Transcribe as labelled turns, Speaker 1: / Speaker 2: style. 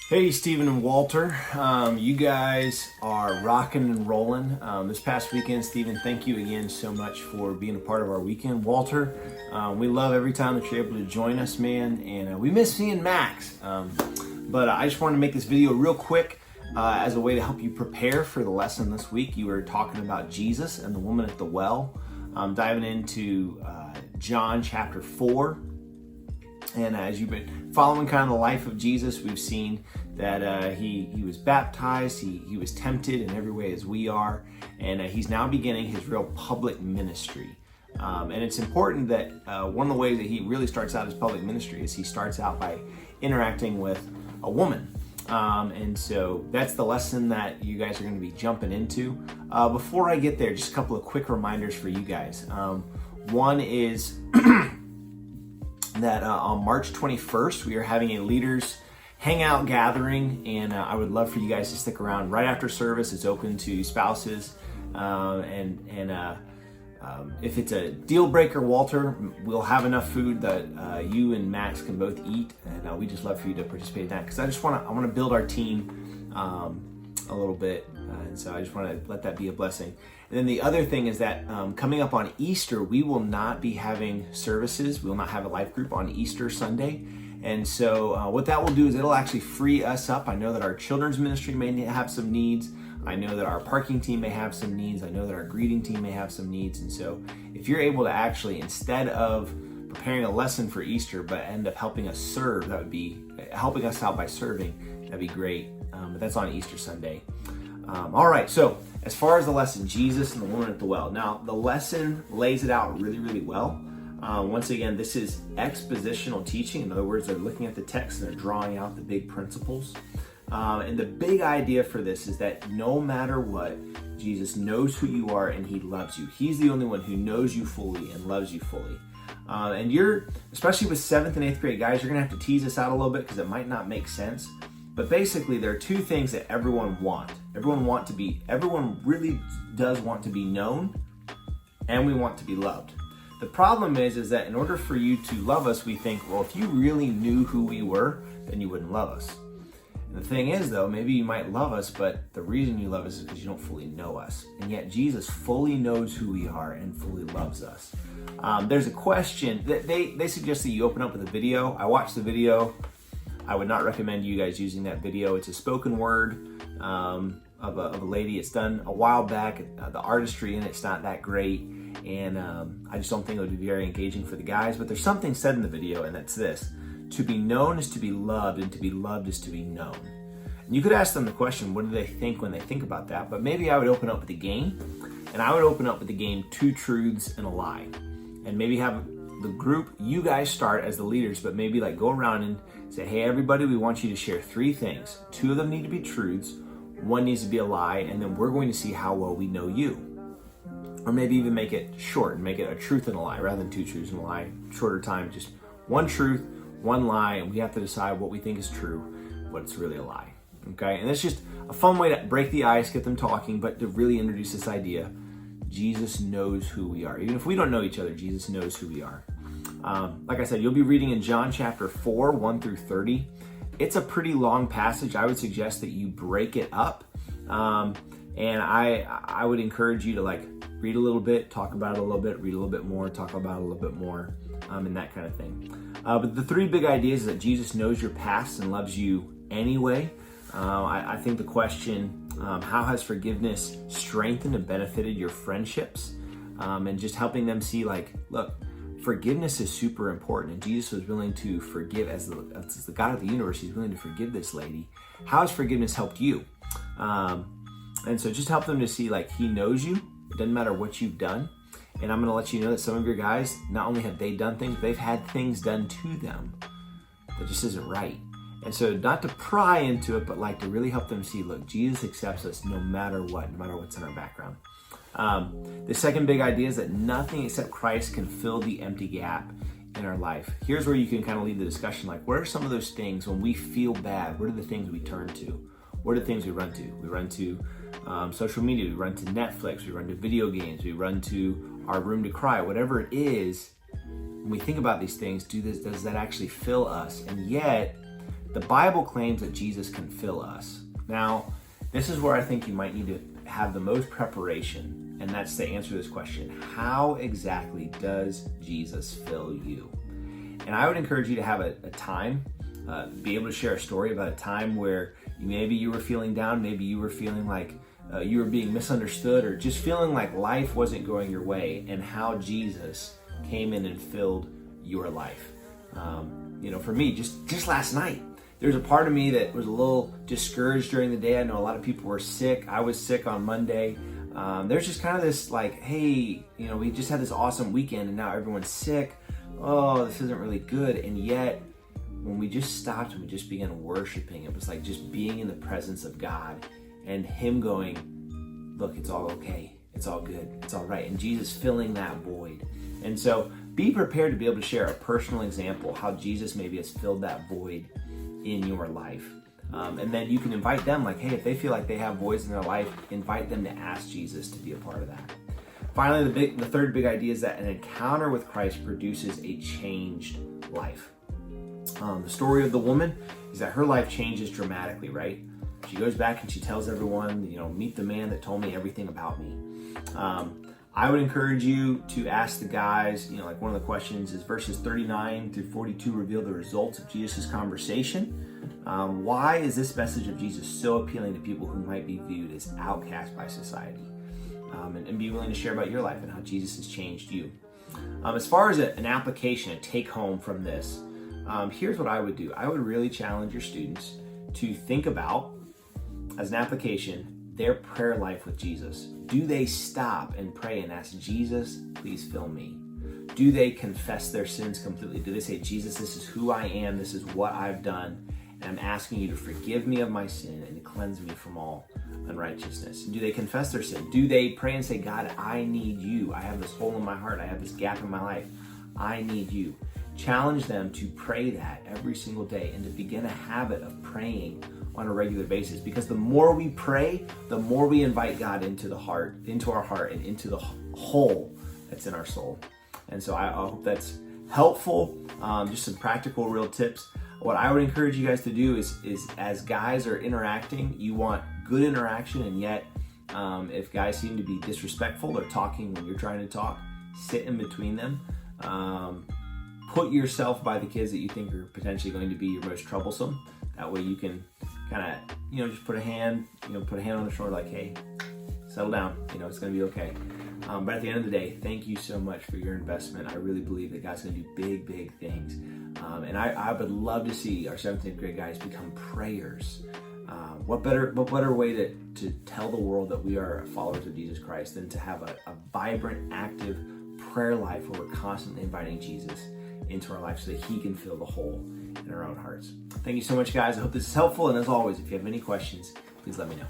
Speaker 1: Hey, Stephen and Walter. You guys are rocking and rolling. This past weekend, Stephen, thank you again so much for being a part of our weekend. Walter, we love every time that you're able to join us, man. And we miss seeing Max. But I just wanted to make this video real quick as a way to help you prepare for the lesson this week. You were talking about Jesus and the woman at the well, diving into John chapter 4. And as you've been following kind of the life of Jesus, we've seen that he was baptized, he was tempted in every way as we are, and he's now beginning his real public ministry. And it's important that one of the ways that he really starts out his public ministry is he starts out by interacting with a woman. And so that's the lesson that you guys are going to be jumping into. Before I get there, just a couple of quick reminders for you guys. One is that on March 21st, we are having a leaders hangout gathering, and I would love for you guys to stick around. Right after service, it's open to spouses, if it's a deal breaker, Walter, we'll have enough food that you and Max can both eat, and we just love for you to participate in that, because I want to build our team a little bit, and so I just want to let that be a blessing. And then the other thing is that coming up on Easter, we will not be having services. We will not have a life group on Easter Sunday. And so what that will do is it'll actually free us up. I know that our children's ministry may have some needs. I know that our parking team may have some needs. I know that our greeting team may have some needs. And so if you're able to actually, instead of preparing a lesson for Easter, but end up helping us serve, that would be helping us out by serving, that'd be great. But that's on Easter Sunday. All right, so as far as the lesson, Jesus and the woman at the well. Now, the lesson lays it out really, really well. Once again, this is expositional teaching. In other words, they're looking at the text and they're drawing out the big principles. And the big idea for this is that no matter what, Jesus knows who you are and he loves you. He's the only one who knows you fully and loves you fully. And you're, especially with 7th and 8th grade guys, you're gonna have to tease this out a little bit because it might not make sense. But basically, there are two things that everyone wants. Everyone really does want to be known, and we want to be loved. The problem is that in order for you to love us, we think, well, if you really knew who we were, then you wouldn't love us. And the thing is, though, maybe you might love us, but the reason you love us is because you don't fully know us. And yet Jesus fully knows who we are and fully loves us. There's a question that they suggest that you open up with a video. I watched the video. I would not recommend you guys using that video. It's a spoken word of a lady. It's done a while back. The artistry in it's not that great, and I just don't think it would be very engaging for the guys. But there's something said in the video, and that's this: to be known is to be loved, and to be loved is to be known. And you could ask them the question, what do they think when they think about that? But maybe I would open up with the game, and I would open up with the game 2 truths and a lie, and maybe have the group, you guys start as the leaders, but maybe like go around and say, hey, everybody, we want you to share 3 things. 2 of them need to be truths, 1 needs to be a lie, and then we're going to see how well we know you. Or maybe even make it short and make it a truth and a lie rather than 2 truths and a lie. Shorter time, just 1 truth, 1 lie, and we have to decide what we think is true, what's really a lie. Okay, and it's just a fun way to break the ice, get them talking, but to really introduce this idea. Jesus knows who we are. Even if we don't know each other, Jesus knows who we are. Like I said, you'll be reading in John chapter 4, 1 through 30. It's a pretty long passage. I would suggest that you break it up. And I would encourage you to read a little bit, talk about it a little bit, read a little bit more, talk about it a little bit more, and that kind of thing. But the 3 big ideas is that Jesus knows your past and loves you anyway. I think the question, how has forgiveness strengthened and benefited your friendships? And just helping them see look, forgiveness is super important, and Jesus was willing to forgive as the God of the universe. He's willing to forgive this lady. How has forgiveness helped you? And so just help them to see he knows you. It doesn't matter what you've done. And I'm going to let you know that some of your guys, not only have they done things, they've had things done to them that just isn't right. And so not to pry into it, but to really help them see, look, Jesus accepts us no matter what, no matter what's in our background. The second big idea is that nothing except Christ can fill the empty gap in our life. Here's where you can kind of lead the discussion. What are some of those things when we feel bad? What are the things we turn to? What are the things we run to? We run to social media. We run to Netflix. We run to video games. We run to our room to cry. Whatever it is, when we think about these things, does that actually fill us? And yet, The Bible claims that Jesus can fill us. Now, this is where I think you might need to have the most preparation, and that's to answer this question. How exactly does Jesus fill you? And I would encourage you to have a time, be able to share a story about a time where maybe you were feeling down, maybe you were feeling like you were being misunderstood, or just feeling like life wasn't going your way, and how Jesus came in and filled your life. For me, just last night, there's a part of me that was a little discouraged during the day. I know a lot of people were sick. I was sick on Monday. There's just kind of this like, hey, we just had this awesome weekend and now everyone's sick. Oh, this isn't really good. And yet, when we just stopped and we just began worshiping, it was like just being in the presence of God and Him going, look, it's all okay. It's all good. It's all right. And Jesus filling that void. And so be prepared to be able to share a personal example how Jesus maybe has filled that void in your life. And then you can invite them, like, hey, if they feel like they have voids in their life, invite them to ask Jesus to be a part of that. Finally, the third big idea is that an encounter with Christ produces a changed life. The story of the woman is that her life changes dramatically, right? She goes back and she tells everyone, meet the man that told me everything about me. I would encourage you to ask the guys, like one of the questions is verses 39 through 42 reveal the results of Jesus' conversation. Why is this message of Jesus so appealing to people who might be viewed as outcast by society? And be willing to share about your life and how Jesus has changed you. As far as an application, a take home from this, here's what I would do. I would really challenge your students to think about, as an application, their prayer life with Jesus. Do they stop and pray and ask Jesus, please fill me? Do they confess their sins completely? Do they say, Jesus, this is who I am, this is what I've done, and I'm asking you to forgive me of my sin and to cleanse me from all unrighteousness? Do they confess their sin? Do they pray and say, God, I need you. I have this hole in my heart. I have this gap in my life. I need you. Challenge them to pray that every single day and to begin a habit of praying on a regular basis, because the more we pray, the more we invite God into our heart and into the hole that's in our soul. And so I hope that's helpful. Just some practical, real tips. What I would encourage you guys to do is as guys are interacting, you want good interaction, and yet if guys seem to be disrespectful or talking when you're trying to talk, sit in between them. Put yourself by the kids that you think are potentially going to be your most troublesome. That way you can kind of, just put a hand on the shoulder, like, hey, settle down, it's going to be okay. But at the end of the day, thank you so much for your investment. I really believe that God's going to do big, big things. And I would love to see our 7th grade guys become prayers. What better way to tell the world that we are followers of Jesus Christ than to have a vibrant, active prayer life where we're constantly inviting Jesus into our life so that He can fill the hole in our own hearts. Thank you so much, guys. I hope this is helpful. And as always, if you have any questions, please let me know.